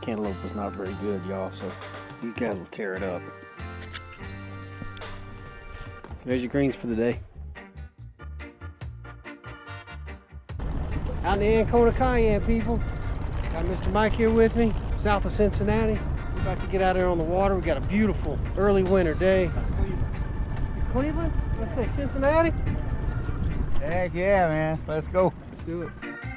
cantaloupe was not very good, y'all, so these guys will tear it up. There's your greens for the day. Out in the Ancona Kayak, people. Got Mr. Mike here with me, south of Cincinnati. We're about to get out there on the water. We got a beautiful early winter day. Cleveland? Let's say Cincinnati? Heck yeah, man. Let's go. Let's do it.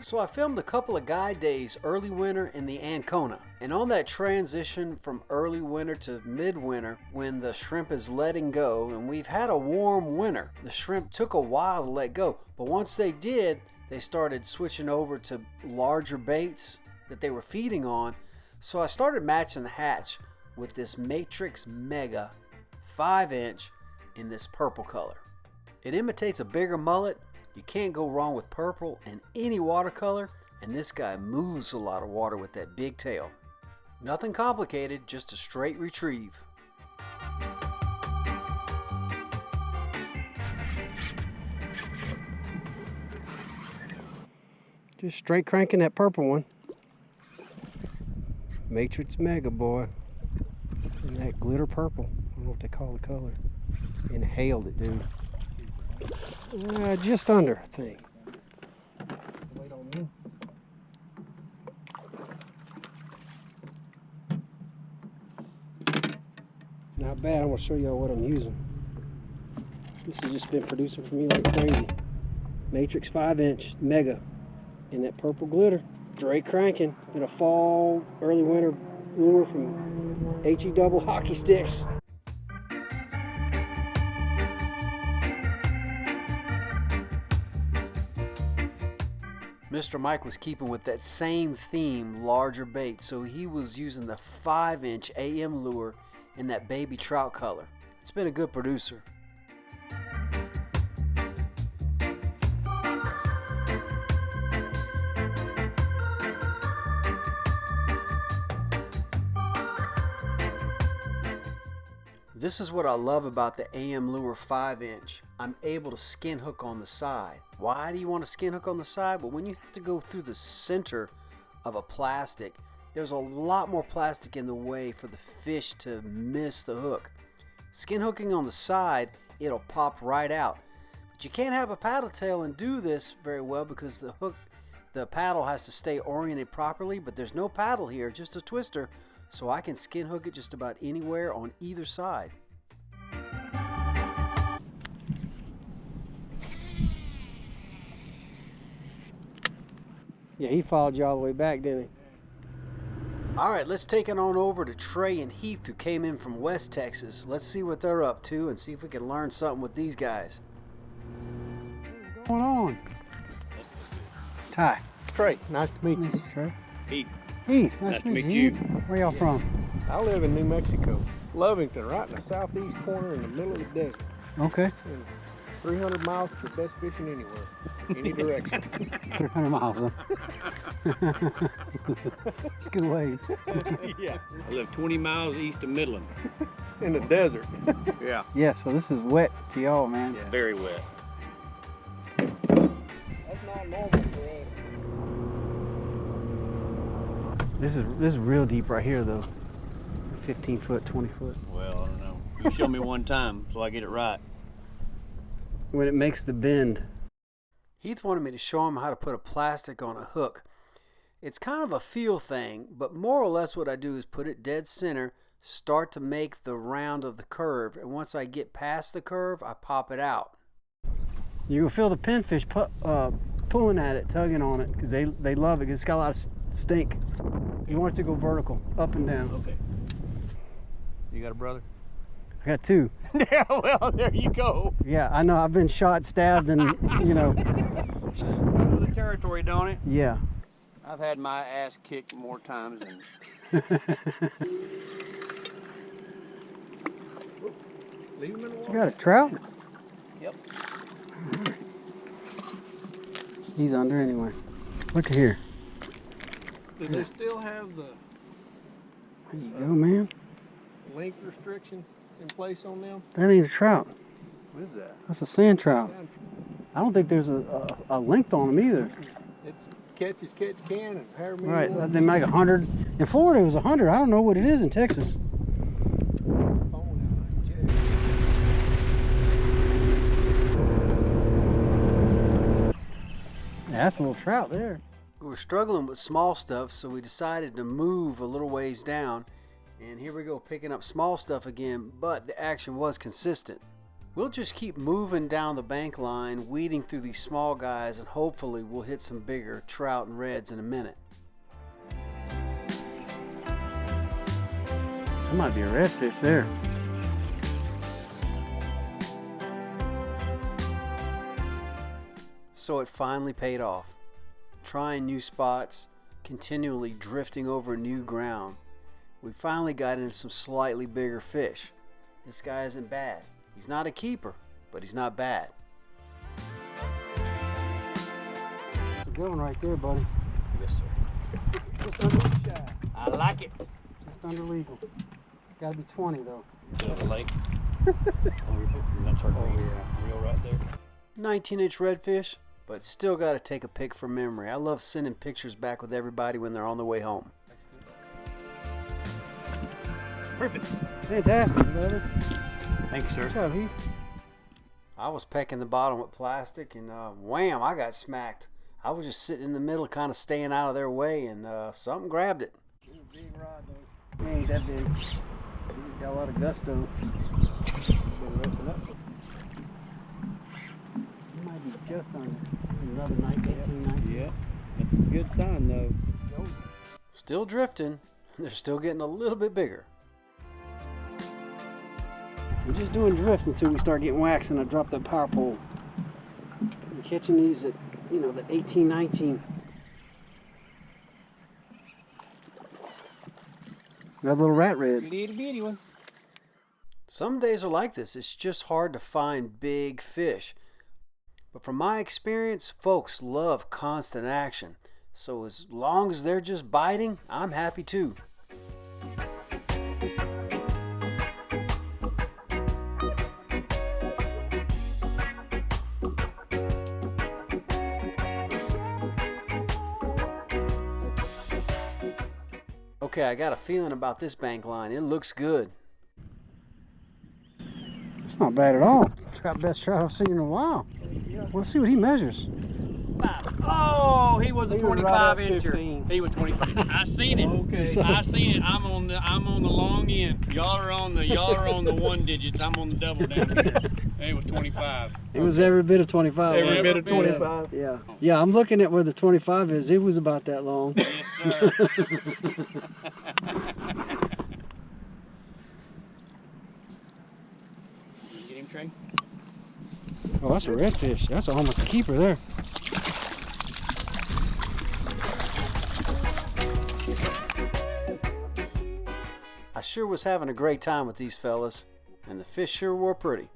So I filmed a couple of guide days early winter in the Ancona. And on that transition from early winter to midwinter, when the shrimp is letting go, and we've had a warm winter, the shrimp took a while to let go. But once they did, they started switching over to larger baits that they were feeding on. So I started matching the hatch with this Matrix Mega 5-inch in this purple color. It imitates a bigger mullet. You can't go wrong with purple in any watercolor, and this guy moves a lot of water with that big tail. Nothing complicated, just a straight retrieve. Just straight cranking that purple one. Matrix Mega, boy. And that glitter purple. I don't know what they call the color. Inhaled it, dude. Just under, I think. Wait on me. Not bad. I'm going to show y'all what I'm using. This has just been producing for me like crazy. Matrix 5-inch Mega in that purple glitter. Straight cranking in a fall, early winter lure from HE Double Hockey Sticks. Mr. Mike was keeping with that same theme, larger bait, so he was using the 5-inch AM lure in that baby trout color. It's been a good producer. This is what I love about the AM Lure 5-inch. I'm able to skin hook on the side. Why do you want to skin hook on the side? Well, when you have to go through the center of a plastic, there's a lot more plastic in the way for the fish to miss the hook. Skin hooking on the side, it'll pop right out. But you can't have a paddle tail and do this very well because the paddle has to stay oriented properly, but there's no paddle here, just a twister. So I can skin hook it just about anywhere on either side. Yeah, he followed you all the way back, didn't he? All right, let's take it on over to Trey and Heath, who came in from West Texas. Let's see what they're up to and see if we can learn something with these guys. What's going on? Ty. Trey, nice to meet you. Trey. Heath. Heath, nice to meet you. Where y'all from? I live in New Mexico, Lovington, right in the southeast corner in the middle of the desert. Okay. And 300 miles for the best fishing anywhere, any direction. 300 miles, huh? It's good ways. Yeah. I live 20 miles east of Midland. In the desert. Yeah. Yeah, so this is wet to y'all, man. Yeah. Very wet. That's not normal for us. This is real deep right here, though. 15 foot, 20 foot. Well, I don't know. You show me one time so I get it right. When it makes the bend. Heath wanted me to show him how to put a plastic on a hook. It's kind of a feel thing, but more or less what I do is put it dead center, start to make the round of the curve, and once I get past the curve, I pop it out. You can feel the pinfish pulling at it, tugging on it, because they love it, because it's got a lot of stink. You want it to go vertical, up and down. Okay. You got a brother? I got two. Yeah, well, there you go. Yeah, I know. I've been shot, stabbed, and, you know. Goes with the territory, don't it? Yeah. I've had my ass kicked more times than... Leave them in the water. You got a trout? Yep. He's under anyway. Look at here. Do they still have the There you go, man. length restriction in place on them? That ain't a trout. What is that? That's a sand trout. I don't think there's a length on them either. It's catch as catch can and however many Right, you want. they make 100. In Florida, it was 100. I don't know what it is in Texas. Yeah, that's a little trout there. We were struggling with small stuff, so we decided to move a little ways down. And here we go, picking up small stuff again, but the action was consistent. We'll just keep moving down the bank line, weeding through these small guys, and hopefully we'll hit some bigger trout and reds in a minute. There might be a redfish there. So it finally paid off. Trying new spots, continually drifting over new ground, we finally got into some slightly bigger fish. This guy isn't bad. He's not a keeper, but he's not bad. It's a good one right there, buddy. Yes, sir. Just under Shad. I like it. Just under legal. Gotta be 20 though. The lake. That's our reel right there. 19-inch redfish, but still gotta take a pic for memory. I love sending pictures back with everybody when they're on their way home. Perfect. Fantastic, brother. Thank you, sir. Good job, Heath. I was pecking the bottom with plastic, and wham, I got smacked. I was just sitting in the middle, kind of staying out of their way, and something grabbed it. Big rod, though. He ain't that big. He just got a lot of gusto. He might be just on another 19. Yeah, that's a good sign, though. Still drifting. They're still getting a little bit bigger. We're just doing drifts until we start getting waxed and I drop that power pole. I'm catching these at, the 18, 19. That little rat red. Little bitty one. Some days are like this. It's just hard to find big fish. But from my experience, folks love constant action. So as long as they're just biting, I'm happy too. Okay, I got a feeling about this bank line. It looks good. It's not bad at all. Trout, best trout I've seen in a while. Let's see what he measures. Oh, he was a 25 incher. 15. He was 25. I seen it. Okay. I seen it. I'm on the long end. Y'all are on the one digits. I'm on the double down here. And it was 25. It was every bit of 25. Every right? bit of 25. Yeah. Yeah, I'm looking at where the 25 is. It was about that long. Yes, sir. You get him, Trey? Oh, that's a redfish. That's almost a keeper there. I sure was having a great time with these fellas, and the fish sure were pretty.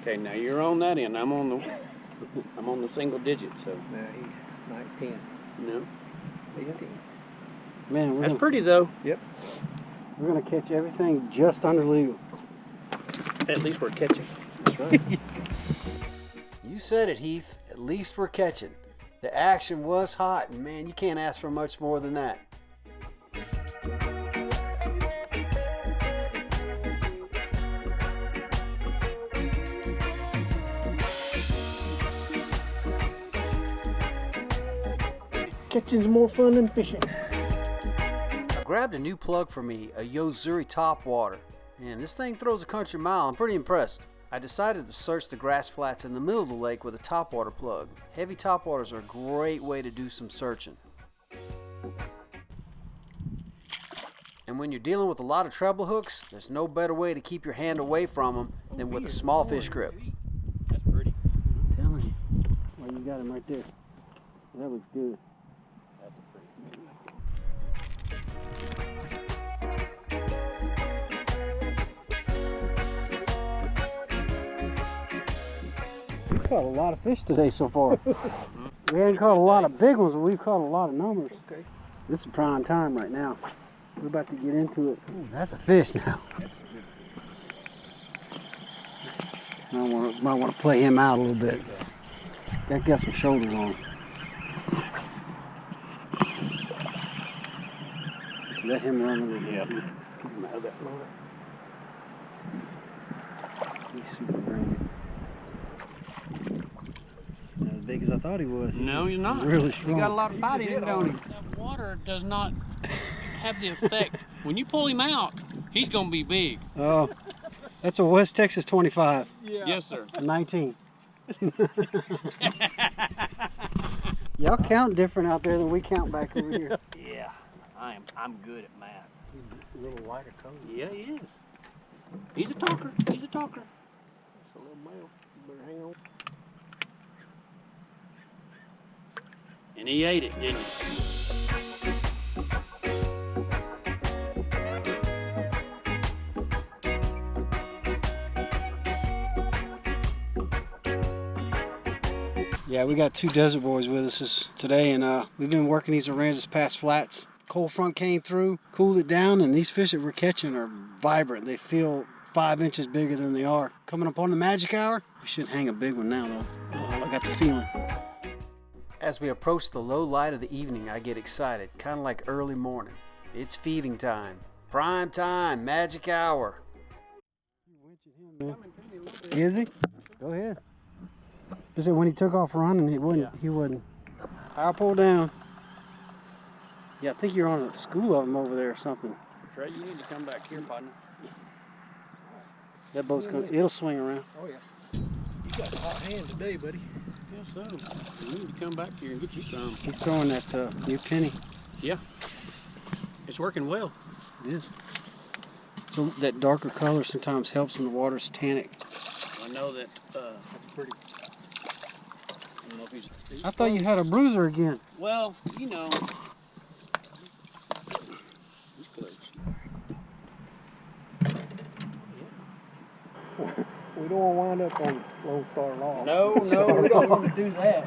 Okay, now you're on that end. I'm on the single digit. So Now he's 19. no, 18. Man, that's pretty though. Yep. we're gonna catch everything just under legal. At least we're catching. That's right. You said it, Heath. At least we're catching. The action was hot, and man, you can't ask for much more than that. Catching's more fun than fishing. I grabbed a new plug for me, a Yozuri Topwater. Man, this thing throws a country mile. I'm pretty impressed. I decided to search the grass flats in the middle of the lake with a topwater plug. Heavy topwaters are a great way to do some searching. And when you're dealing with a lot of treble hooks, there's no better way to keep your hand away from them than with a small fish grip. That's pretty. I'm telling you. Well, you got him right there. That looks good. That's a pretty. We caught a lot of fish today so far. We haven't caught a lot of big ones, but we've caught a lot of numbers. Okay. This is prime time right now. We're about to get into it. Ooh, that's a fish now. Might want to play him out a little bit. That got some shoulders on. Just let him run a little bit. Yeah. Keep him out of that motor. He's super green. Not as big as I thought he was. No, he's not. Really strong. He got a lot of bite in him, don't he? That water does not have the effect. When you pull him out, he's going to be big. Oh, that's a West Texas 25. Yeah. Yes, sir. 19. Y'all count different out there than we count back over here. Yeah, I'm good at math. A little lighter color. Yeah, he is. He's a talker. He's a talker. That's a little male. You better hang on. And he ate it, didn't he? Yeah, we got two desert boys with us today, and we've been working these Aransas Pass flats. Cold front came through, cooled it down, and these fish that we're catching are vibrant. They feel 5 inches bigger than they are. Coming up on the magic hour, we should hang a big one now, though. I got the feeling. As we approach the low light of the evening, I get excited, kind of like early morning. It's feeding time. Prime time, magic hour. Is he? Go ahead. Is it when he took off running, he wouldn't. Power pull down. Yeah, I think you're on a school of them over there or something. Trey, you need to come back here, partner. That boat's gonna, it'll swing around. Oh yeah. You got a hot hand today, buddy. Yes, so. You need to come back here and get you some. He's throwing that new penny. Yeah. It's working well. It is. So that darker color sometimes helps when the water's tannic. I know that, That's pretty. I don't know if he's... I thought you had a bruiser again. Well, you know. He's close. We don't want to wind up on Lone Star Law. No, we don't want to do that.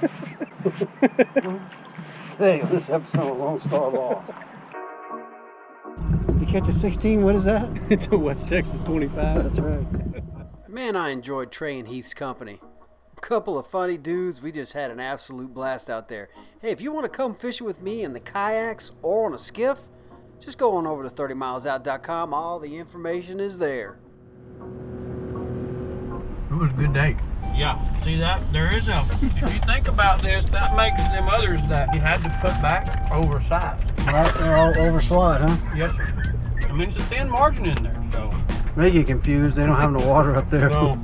Today on this episode of Lone Star Law. You catch a 16, what is that? It's a West Texas 25. That's right. Man, I enjoyed Trey and Heath's company. A couple of funny dudes. We just had an absolute blast out there. Hey, if you want to come fishing with me in the kayaks or on a skiff, just go on over to 30milesout.com. All the information is there. It was a good day. Yeah, see that? There is a, if you think about this, that makes them others that you had to put back oversized. Right, they're all overslot, huh? Yes, sir. I mean, it's a thin margin in there, so. They get confused. They don't have no water up there. No.